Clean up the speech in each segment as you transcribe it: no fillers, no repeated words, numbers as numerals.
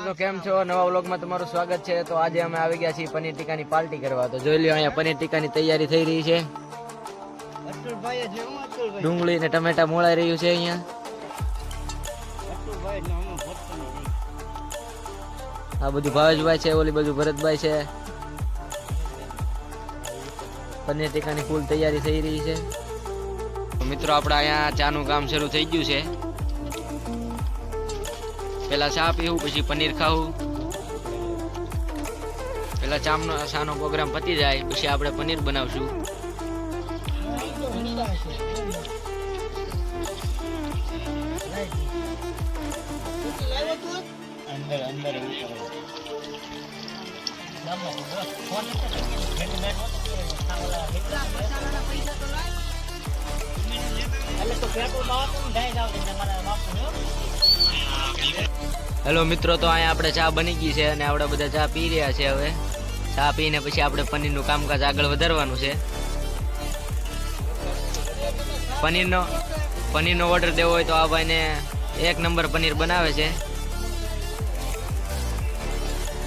તો કેમ છો? નવા વ્લોગમાં તમારું સ્વાગત છે। તો આજે અમે આવી ગયા છીએ પનીર ટીકાની પાર્ટી કરવા। તો જોઈ લ્યો અહીંયા પનીર ટીકાની તૈયારી થઈ રહી છે। ડુંગળી ને ટમેટા મોળાઈ રહ્યું છે અહીંયા। આ બધું ભાવેશભાઈ છે, ઓલી બધું ભરતભાઈ છે। પનીર ટીકાની ફૂલ તૈયારી થઈ રહી છે। તો મિત્રો આપણે અહીંયા ચાનું કામ શરૂ થઈ ગયું છે। પેલા ચા પીવું, પછી પનીર ખાવું। પેલા ચાનો પ્રોગ્રામ પતી જાય પછી આપણે પનીર બનાવશું। હેલો મિત્રો, તો અહીંયા આપણે ચા બની ગઈ છે અને આપણે બધા ચા પી રહ્યા છે। હવે ચા પીને પછી આપણે પનીરનું કામકાજ આગળ વધારવાનું છે। પનીરનો ઓર્ડર દેવો હોય તો આ ભાઈને 1 નંબર પનીર બનાવે છે।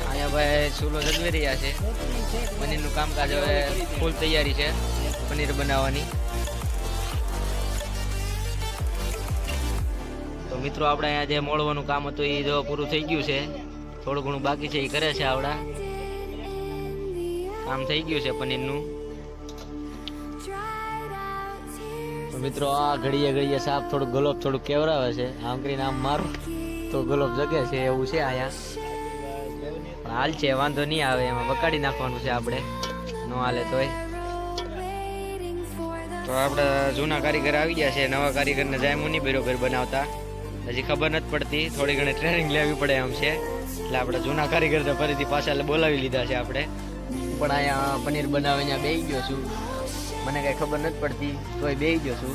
અહીંયા ભાઈ ચૂલો જગવી રહ્યા છે। પનીરનું કામકાજ હવે ફૂલ તૈયારી છે પનીર બનાવવાની। તો મિત્રો આપણે અહીંયા જે મોળવાનું કામ હતું એ જો પૂરું થઈ ગયું છે। થોડું ઘણું બાકી છે એ કરે છે। આવડા કામ થઈ ગયું છે પનીરનું। તો મિત્રો આ ઘડીએ સાપ થોડું ગલોબ થોડું કેવરાવે છે। આમ કરીને આમ મારું તો ગલોબ જગે છે એવું છે અહીંયા। પણ હાલ છે, વાંધો નહીં આવે, એમાં બકાડી નાખવાનું છે આપણે, ન હાલે તોય। તો આપણે જૂના કારીગર આવી ગયા છે, નવા કારીગરને જાયમું નહીં બરોબર બનાવતા, હજી ખબર નથી પડતી, થોડી ઘણી ટ્રેનિંગ લેવી પડે એમ છે। એટલે આપણે જૂના કારીગરને ફરીથી પાછા બોલાવી લીધા છે આપણે। પણ અહીંયા પનીર બનાવે ત્યાં બેસી ગયો છું, મને કાંઈ ખબર નથી પડતી તોય બેસી ગયો છું।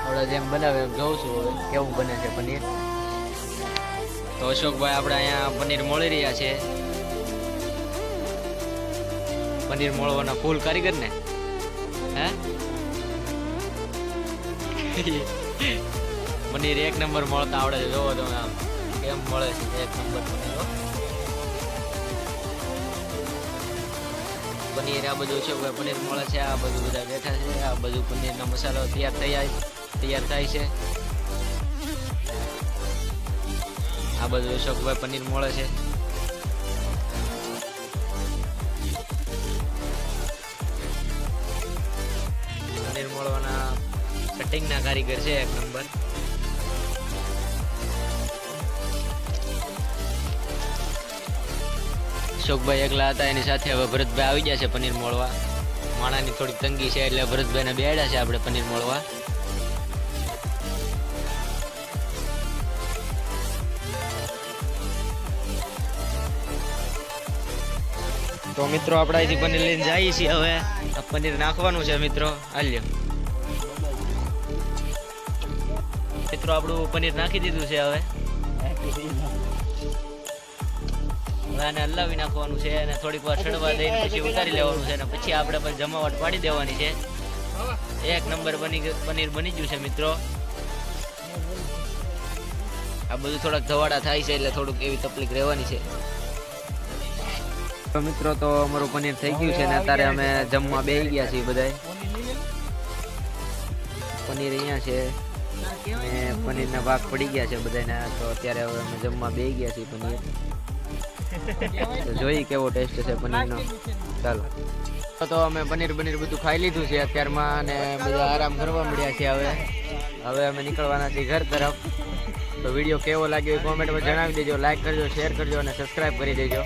આપણે જેમ બનાવે એમ જોઉં છું હવે કેવું બને છે પનીર। તો અશોકભાઈ આપણે અહીંયા પનીર મોળી રહ્યા છે। પનીર મોળવાના ફૂલ કારીગર ને હે પનીર 1 નંબર મળતા આવડે છે। જોવો તમે આમ કેમ મળે છે 1 નંબર પનીર। આ બધું છે પનીર મળે છે, આ બધું બધા બેઠા છે, આ બધું પનીરનો મસાલો તૈયાર થાય છે। આ બધું અશોકભાઈ પનીર મળે છે। પનીર મળવાના કટિંગના કારીગર છે 1 નંબર। અશોકભાઈ એકલા હતા, એની સાથે હવે ભરતભાઈ આવી ગયા છે પનીર મોળવા। માણાની થોડીક તંગી છે એટલે ભરતભાઈને બેડ્યા છે આપણે પનીર મોળવા। તો મિત્રો આપણે અહીંથી પનીર લઈને જઈએ છીએ। હવે આ પનીર નાખવાનું છે મિત્રો, હાલ્યો મિત્રો આપણું પનીર નાખી દીધું છે। હવે આને હલાવી નાખવાનું છે અને થોડીક વાર ચડવા દઈને પછી ઉતારી લેવાનું છે અને પછી આપણે પણ જમાવટ પાડી દેવાની છે। 1 નંબર પનીર બની ગયું છે મિત્રો। આ બધું થોડાક ધવાડા થાય છે એટલે થોડુંક એવી તકલીફ રહેવાની છે। તો મિત્રો તો અમારું પનીર થઈ ગયું છે ને અત્યારે અમે જમવા બેસી ગયા છીએ બધાય। પનીર અહીંયા છે અને પનીરના ભાગ પડી ગયા છે બધાના। તો અત્યારે હવે અમે જમવા બેસી ગયા છીએ પનીર। તો જોઈએ કેવો ટેસ્ટ છે પનીરનો। ચાલો તો અમે પનીર બધું ખાઈ લીધું છે અત્યારમાં અને બધા આરામ કરવા મળ્યા છે। હવે અમે નીકળવાના છીએ ઘર તરફ। તો વિડીયો કેવો લાગ્યો એ કોમેન્ટમાં જણાવી દેજો, લાઈક કરજો, શેર કરજો અને સબસ્ક્રાઈબ કરી દેજો।